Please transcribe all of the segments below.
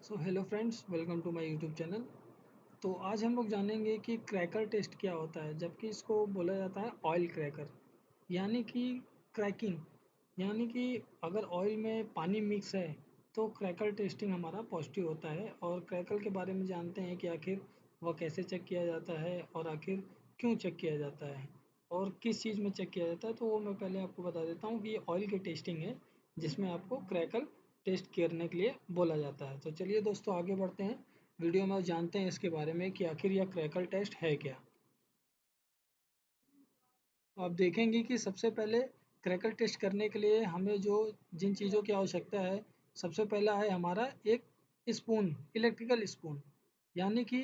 Hello friends, welcome to my YouTube channel. तो आज हम लोग जानेंगे कि क्रैकर टेस्ट क्या होता है, जबकि इसको बोला जाता है ऑयल क्रैकर। यानी कि क्रैकिंग, यानी कि अगर ऑयल में पानी मिक्स है तो क्रैकर टेस्टिंग हमारा पॉजिटिव होता है। और क्रैकर के बारे में जानते हैं कि आखिर वह कैसे चेक किया जाता है और आखिर क्यों चेक किया जाता है और किस चीज़ में चेक किया जाता है। तो वो मैं पहले आपको बता देता हूँ कि ये ऑयल की टेस्टिंग है जिसमें आपको क्रैकर टेस्ट करने के लिए बोला जाता है। तो चलिए दोस्तों, आगे बढ़ते हैं वीडियो में और जानते हैं इसके बारे में कि आखिर यह क्रैकर टेस्ट है क्या। आप देखेंगे कि सबसे पहले क्रैकर टेस्ट करने के लिए हमें जिन चीज़ों की आवश्यकता है, सबसे पहला है हमारा एक स्पून, इलेक्ट्रिकल स्पून। यानी कि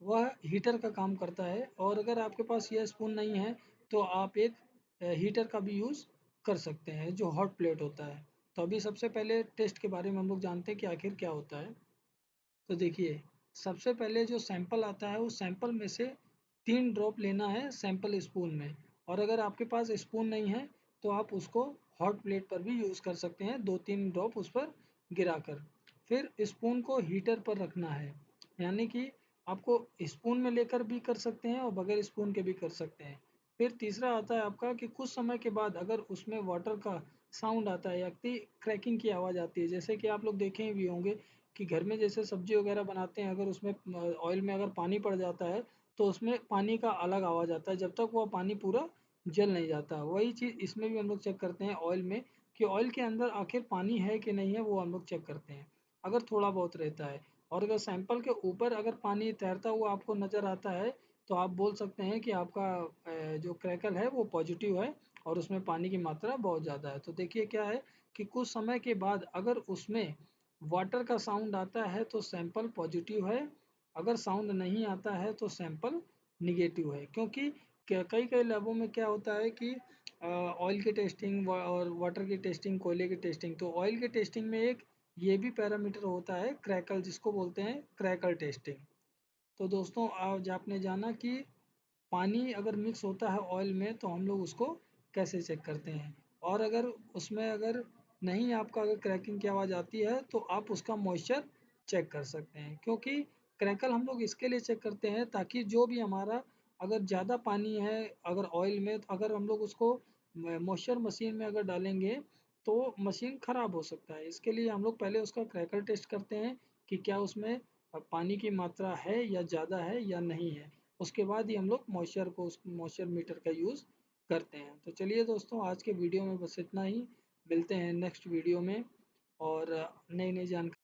वह हीटर का काम करता है, और अगर आपके पास यह स्पून नहीं है तो आप एक हीटर का भी यूज़ कर सकते हैं जो हॉट प्लेट होता है। तो अभी सबसे पहले टेस्ट के बारे में हम लोग जानते हैं कि आखिर क्या होता है। तो देखिए, सबसे पहले जो सैंपल आता है उस सैंपल में से 3 ड्रॉप लेना है सैंपल स्पून में। और अगर आपके पास स्पून नहीं है तो आप उसको हॉट प्लेट पर भी यूज़ कर सकते हैं, 2-3 ड्रॉप उस पर गिराकर। फिर स्पून को हीटर पर रखना है। यानी कि आपको स्पून में लेकर भी कर सकते हैं और बगैर स्पून के भी कर सकते हैं। फिर तीसरा आता है आपका कि कुछ समय के बाद अगर उसमें वाटर का साउंड आता है या क्रैकिंग की आवाज़ आती है, जैसे कि आप लोग देखे भी होंगे कि घर में जैसे सब्जी वगैरह बनाते हैं, अगर उसमें ऑयल में अगर पानी पड़ जाता है तो उसमें पानी का अलग आवाज़ आता है जब तक वह पानी पूरा जल नहीं जाता। वही चीज़ इसमें भी हम लोग चेक करते हैं ऑयल में, कि ऑयल के अंदर आखिर पानी है कि नहीं है, वो हम लोग चेक करते हैं। अगर थोड़ा बहुत रहता है और अगर सैंपल के ऊपर अगर पानी तैरता हुआ आपको नज़र आता है तो आप बोल सकते हैं कि आपका जो क्रैकर है वो पॉजिटिव है और उसमें पानी की मात्रा बहुत ज़्यादा है। तो देखिए क्या है कि कुछ समय के बाद अगर उसमें वाटर का साउंड आता है तो सैंपल पॉजिटिव है, अगर साउंड नहीं आता है तो सैंपल निगेटिव है। क्योंकि कई कई लैबों में क्या होता है कि ऑयल की टेस्टिंग और वाटर की टेस्टिंग, कोयले की टेस्टिंग, तो ऑयल की टेस्टिंग में एक ये भी पैरामीटर होता है क्रैकल, जिसको बोलते हैं क्रैकल टेस्टिंग। तो दोस्तों, आज आपने जाना कि पानी अगर मिक्स होता है ऑयल में तो हम लोग उसको कैसे चेक करते हैं। और अगर उसमें अगर नहीं, आपका अगर क्रैकिंग की आवाज़ आती है तो आप उसका मॉइस्चर चेक कर सकते हैं। क्योंकि क्रैकल हम लोग इसके लिए चेक करते हैं ताकि जो भी हमारा अगर ज़्यादा पानी है अगर ऑयल में, तो अगर हम लोग उसको मॉइस्चर मशीन में अगर डालेंगे तो मशीन ख़राब हो सकता है। इसके लिए हम लोग पहले उसका क्रैकल टेस्ट करते हैं कि क्या उसमें पानी की मात्रा है या ज़्यादा है या नहीं है। उसके बाद ही हम लोग मॉइस्चर मीटर का यूज़ करते हैं। तो चलिए दोस्तों, आज के वीडियो में बस इतना ही। मिलते हैं नेक्स्ट वीडियो में और नई नई जानकारी